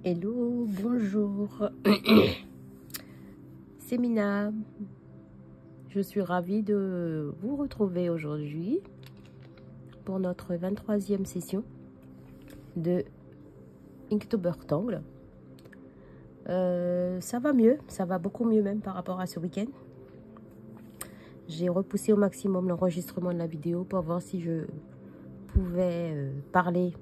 Hello, bonjour. C'est Mina. Je suis ravie de vous retrouver aujourd'hui pour notre 23e session de Inktober Tangle. Ça va mieux, ça va beaucoup mieux même par rapport à ce week-end. J'ai repoussé au maximum l'enregistrement de la vidéo pour voir si je pouvais parler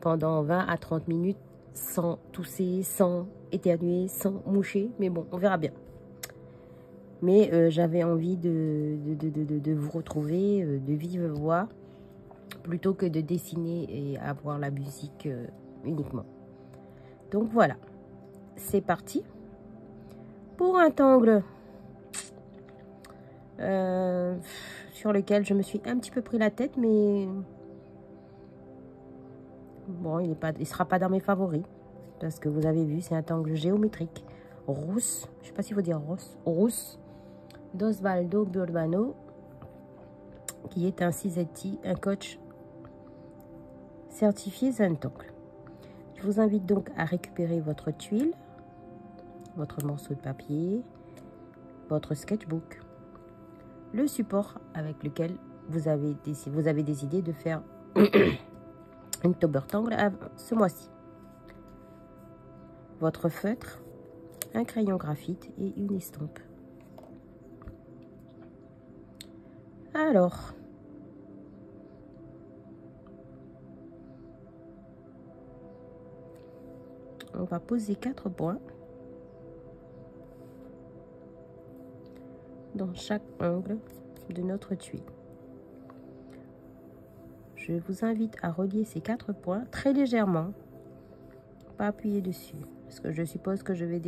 pendant 20 à 30 minutes sans tousser, sans éternuer, sans moucher. Mais bon, on verra bien. Mais j'avais envie de vous retrouver de vive voix plutôt que de dessiner et avoir la musique uniquement. Donc voilà, c'est parti pour un tangle sur lequel je me suis un petit peu pris la tête, mais bon, il sera pas dans mes favoris parce que vous avez vu, c'est un tangle géométrique rousse, je sais pas s'il faut dire rousse d'Osvaldo Burbano, qui est un Cisetti, un coach certifié Zentangle. Je vous invite donc à récupérer votre tuile, votre morceau de papier, votre sketchbook, le support avec lequel vous avez décidé de faire Inktober Tangle ce mois-ci, votre feutre, un crayon graphite et une estompe. Alors, on va poser 4 points dans chaque angle de notre tuile. Je vous invite à relier ces 4 points très légèrement, pas appuyer dessus, parce que je suppose que je vais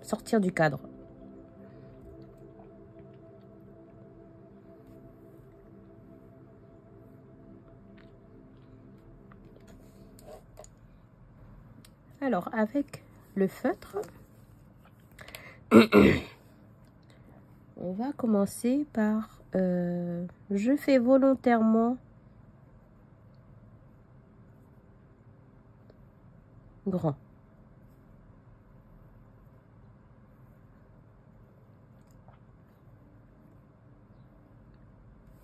sortir du cadre. Alors, avec le feutre, on va commencer par, je fais volontairement grand.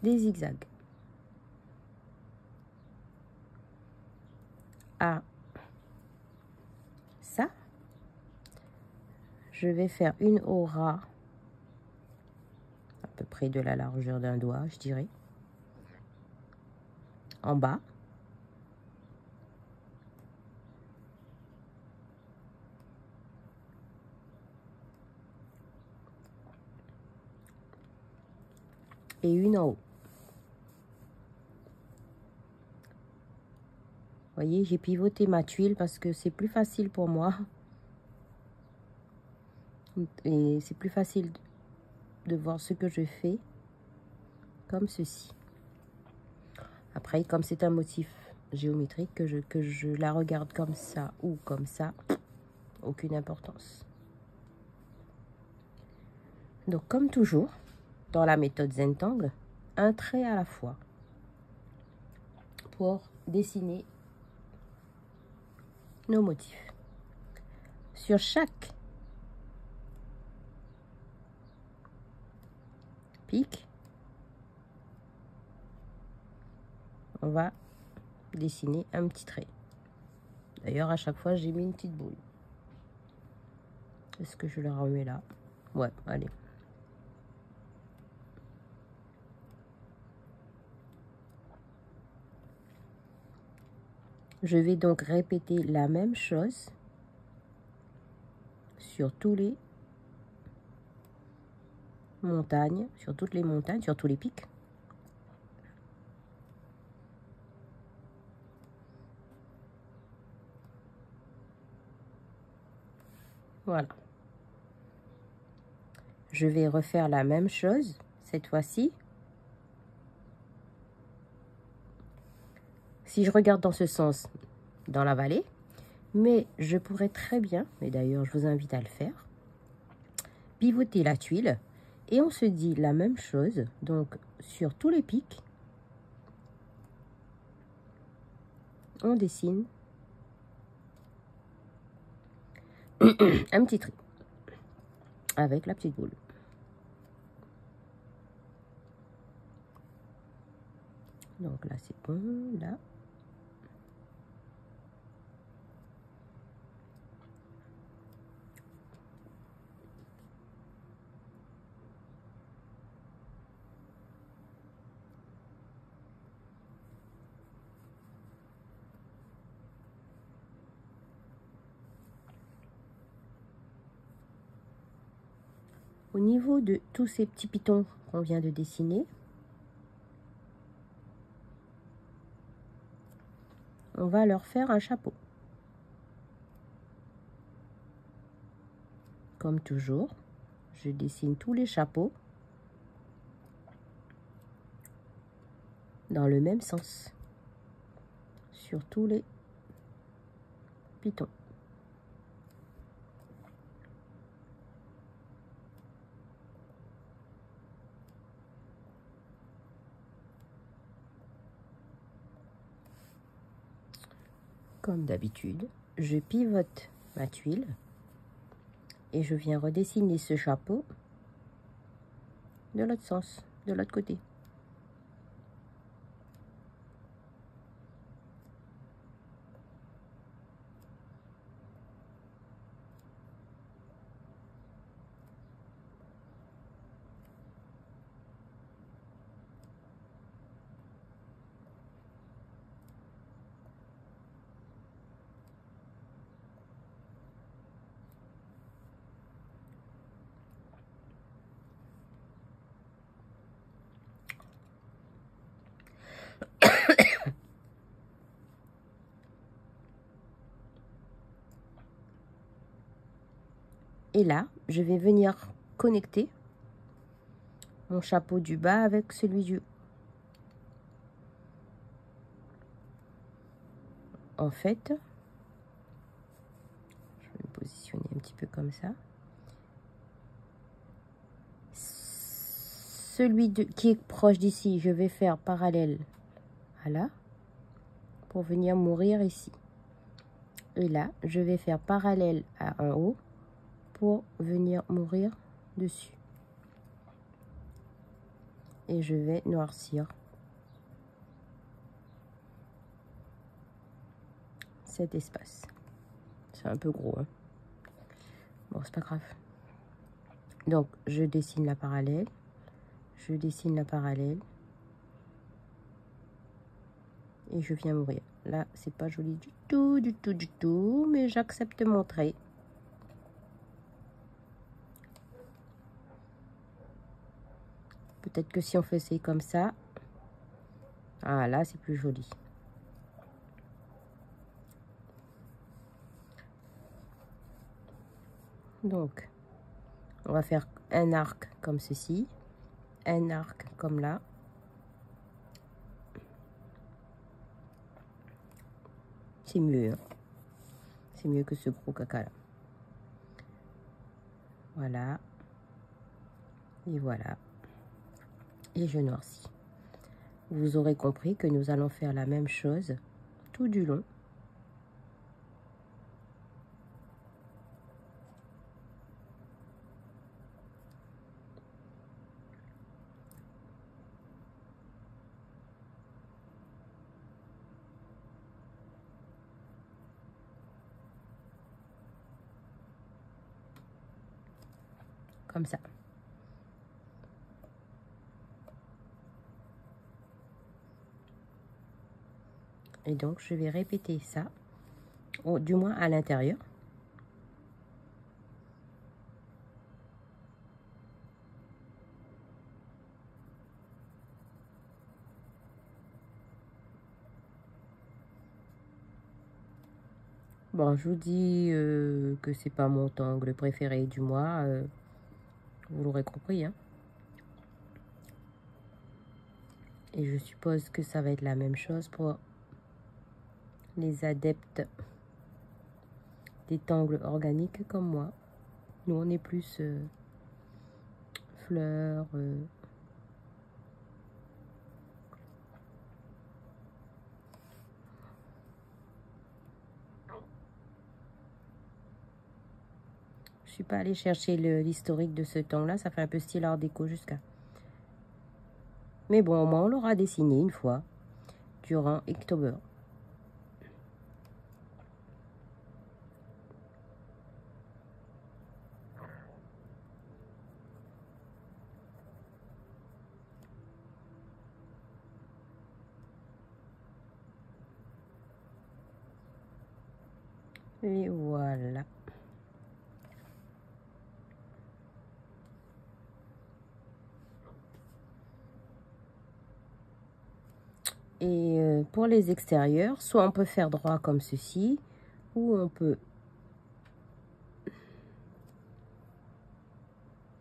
Des zigzags. À ça, je vais faire une aura à peu près de la largeur d'un doigt, je dirais, en bas. Et une en haut. Vous voyez, j'ai pivoté ma tuile parce que c'est plus facile pour moi. Et c'est plus facile de voir ce que je fais comme ceci. Après, comme c'est un motif géométrique, que je la regarde comme ça ou comme ça, aucune importance. Donc, comme toujours, dans la méthode Zentangle, un trait à la fois pour dessiner nos motifs. Sur chaque pic, on va dessiner un petit trait. D'ailleurs, à chaque fois, j'ai mis une petite boule. Est-ce que je la remets là? Ouais, allez. Je vais donc répéter la même chose sur tous les montagnes, sur toutes les montagnes, sur tous les pics. Voilà. Je vais refaire la même chose cette fois-ci. Si je regarde dans ce sens, dans la vallée, mais je pourrais très bien, et d'ailleurs je vous invite à le faire, pivoter la tuile et on se dit la même chose, donc sur tous les pics, on dessine un petit tri avec la petite boule. Donc là, c'est bon, là. Au niveau de tous ces petits pitons qu'on vient de dessiner, on va leur faire un chapeau. Comme toujours, je dessine tous les chapeaux dans le même sens sur tous les pitons. Comme d'habitude, je pivote ma tuile et je viens redessiner ce chapeau de l'autre sens, de l'autre côté. Et là, je vais venir connecter mon chapeau du bas avec celui du haut. En fait, je vais me positionner un petit peu comme ça. Celui qui est proche d'ici, je vais faire parallèle à là pour venir mourir ici. Et là, je vais faire parallèle à en haut pour venir mourir dessus. Et je vais noircir cet espace. C'est un peu gros, hein. Bon, c'est pas grave. Donc, je dessine la parallèle. Je dessine la parallèle. Et je viens m'ouvrir. Là, c'est pas joli du tout, du tout, du tout. Mais j'accepte mon trait. Peut-être que si on faisait comme ça. Ah, là, c'est plus joli. Donc, on va faire un arc comme ceci. Un arc comme là. C'est mieux. Hein. C'est mieux que ce gros caca là. Voilà. Et voilà. Et je noircis. Vous aurez compris que nous allons faire la même chose tout du long. Comme ça. Et donc, je vais répéter ça, ou du moins à l'intérieur. Bon, je vous dis que c'est pas mon angle préféré du mois. Vous l'aurez compris, hein. Et je suppose que ça va être la même chose pour les adeptes des tangles organiques comme moi. Nous, on est plus fleurs. Je suis pas allée chercher l'historique de ce temps-là. Ça fait un peu style art déco jusqu'à. Mais bon, au moins, on l'aura dessiné une fois durant October. Et voilà. Et pour les extérieurs, soit on peut faire droit comme ceci, ou on peut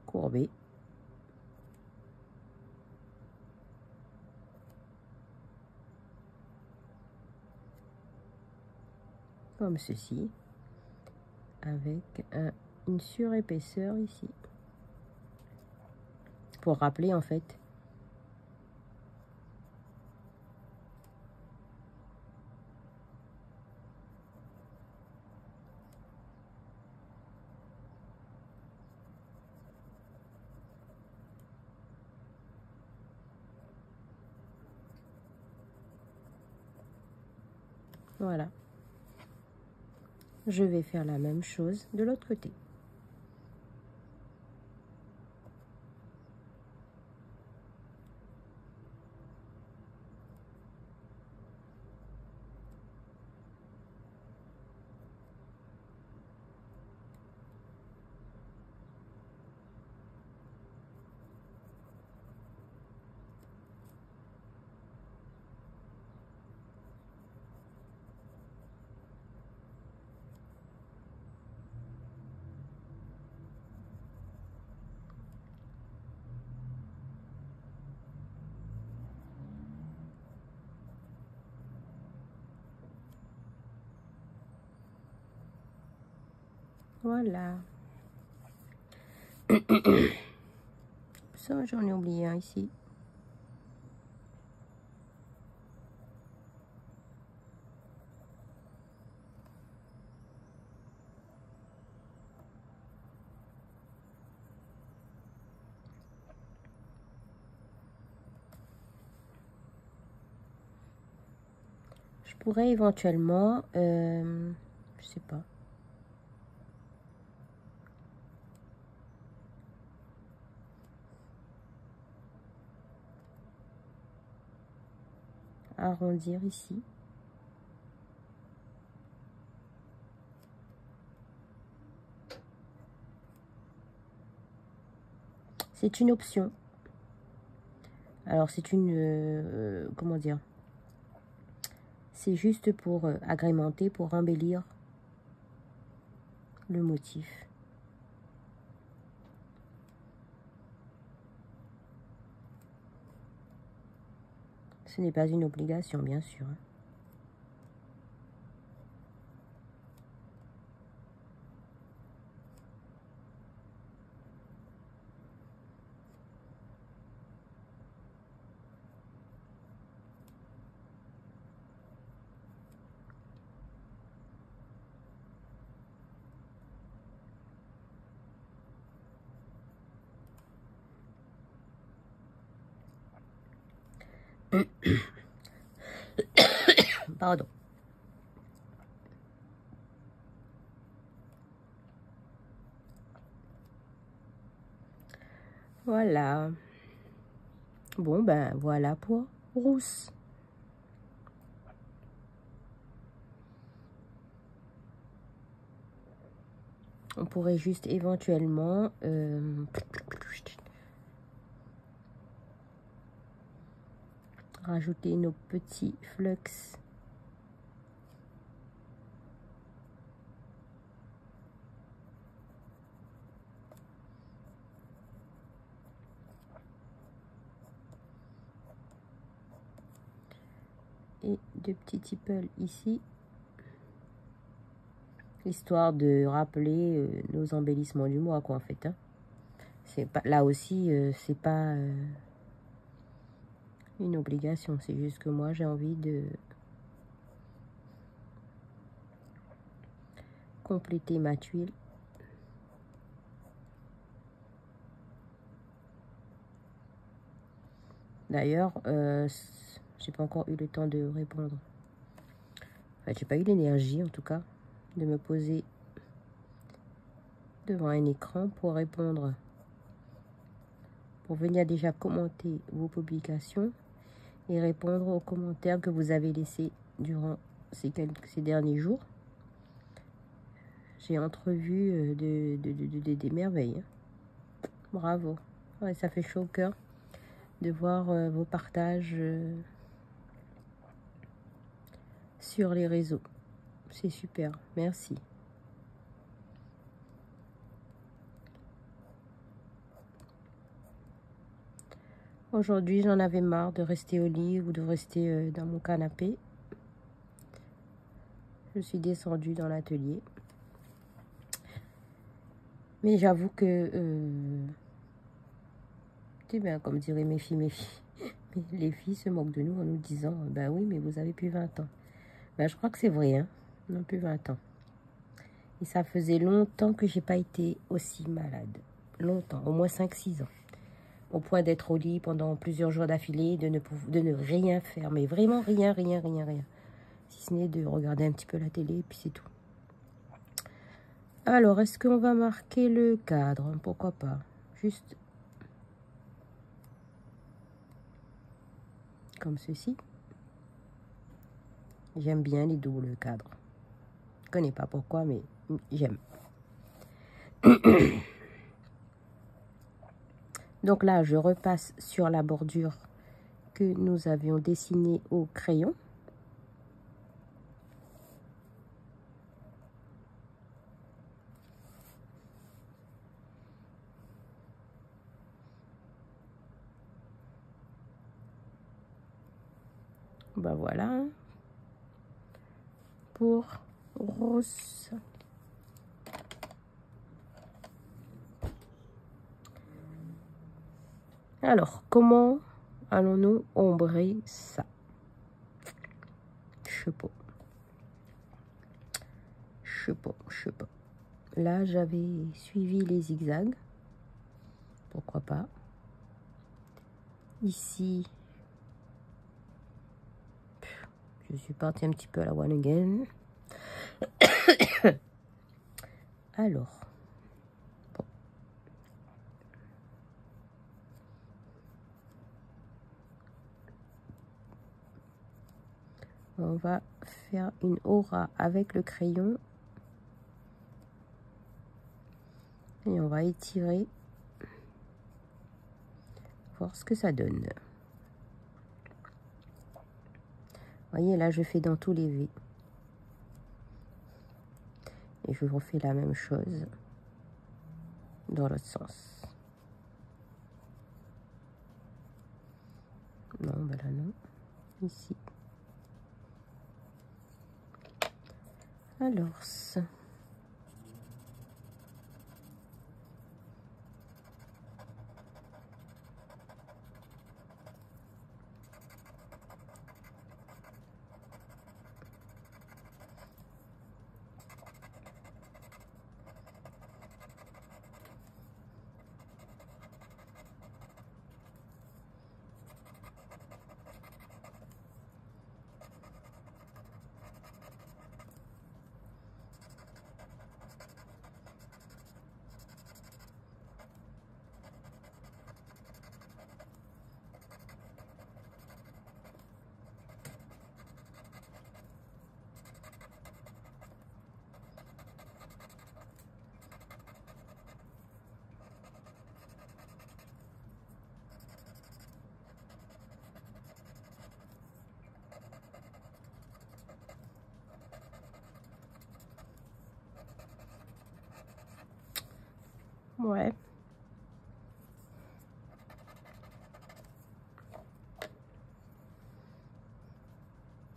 courber. Comme ceci, avec une surépaisseur ici. Pour rappeler en fait. Voilà. Je vais faire la même chose de l'autre côté. Voilà. Ça, j'en ai oublié un ici. Je pourrais éventuellement, je sais pas. Arrondir ici. C'est une option. Alors c'est une, comment dire, c'est juste pour agrémenter, pour embellir le motif. Ce n'est pas une obligation, bien sûr. Pardon. Voilà. Bon, ben voilà pour rousse. On pourrait juste éventuellement rajouter nos petits flux. Et deux petits tipples ici. Histoire de rappeler nos embellissements du mois, quoi, en fait. Hein. C'est pas, là aussi, c'est pas une obligation. C'est juste que moi, j'ai envie de compléter ma tuile. D'ailleurs, j'ai pas encore eu le temps de répondre. Enfin, j'ai pas eu l'énergie, en tout cas, de me poser devant un écran pour répondre, pour venir déjà commenter vos publications et répondre aux commentaires que vous avez laissés durant ces derniers jours. J'ai entrevu des merveilles. Hein. Bravo. Ouais, ça fait chaud au cœur de voir vos partages sur les réseaux. C'est super. Merci. Aujourd'hui, j'en avais marre de rester au lit ou de rester dans mon canapé. Je suis descendue dans l'atelier. Mais j'avoue que, c'est bien, comme diraient mes filles, les filles se moquent de nous en nous disant, bah oui, mais vous avez plus 20 ans. Ben, je crois que c'est vrai, hein, non plus 20 ans. Et ça faisait longtemps que j'ai pas été aussi malade. Longtemps, au moins 5-6 ans. Au point d'être au lit pendant plusieurs jours d'affilée, de ne rien faire. Mais vraiment rien. Si ce n'est de regarder un petit peu la télé, et puis c'est tout. Alors, est-ce qu'on va marquer le cadre? Pourquoi pas? Juste comme ceci. J'aime bien les doubles cadres. Je connais pas pourquoi, mais j'aime. Donc là, je repasse sur la bordure que nous avions dessinée au crayon. Ben voilà. Pour Rose. Alors, comment allons-nous ombrer ça? Je sais pas. Là, j'avais suivi les zigzags. Pourquoi pas? Ici, je suis partie un petit peu à la one again. Alors, bon. On va faire une aura avec le crayon. Et on va étirer. Voir ce que ça donne. Vous voyez, là, je fais dans tous les V. Et je refais la même chose dans l'autre sens. Non, ben là, non. Ici. Alors, ça. Ouais.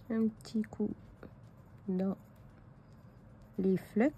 Un petit coup dans les flux.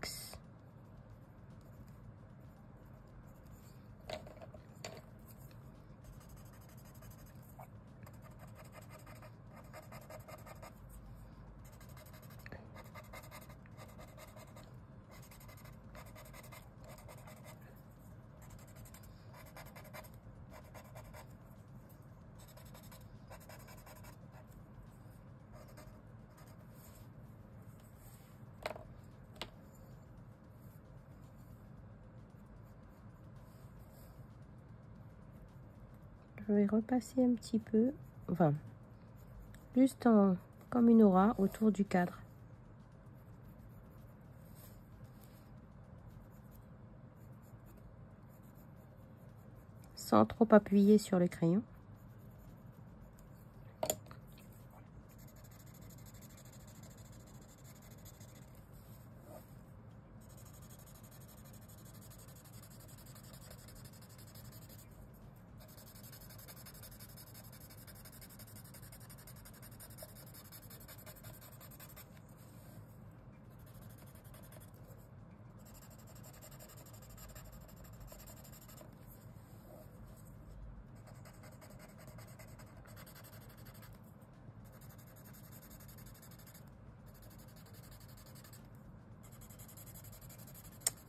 vais repasser un petit peu, enfin, juste comme une aura autour du cadre. Sans trop appuyer sur le crayon.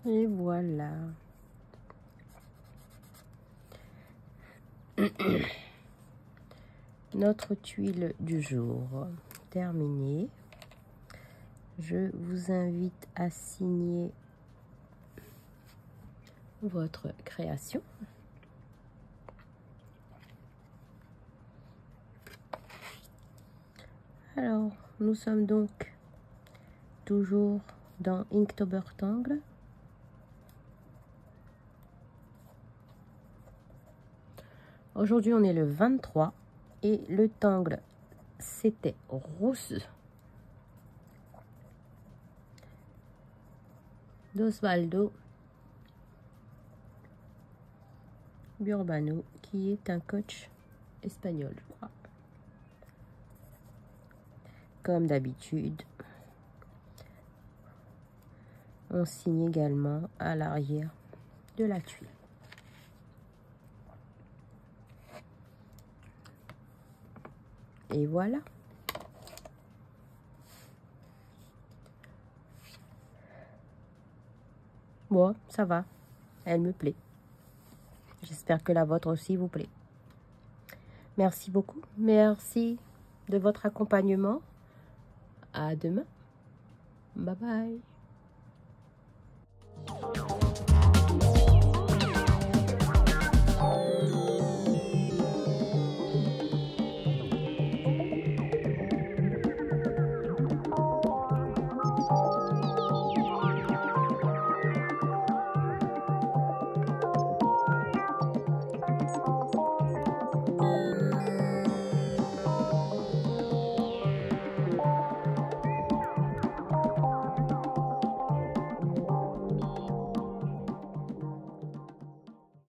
Et voilà. Notre tuile du jour terminée. Je vous invite à signer votre création. Alors, nous sommes donc toujours dans Inktobertangle. Aujourd'hui, on est le 23 et le tangle, c'était rose d'Osvaldo Burbano, qui est un coach espagnol, je crois. Comme d'habitude, on signe également à l'arrière de la tuile. Et voilà. Bon, ça va. Elle me plaît. J'espère que la vôtre aussi vous plaît. Merci beaucoup. Merci de votre accompagnement. À demain. Bye bye.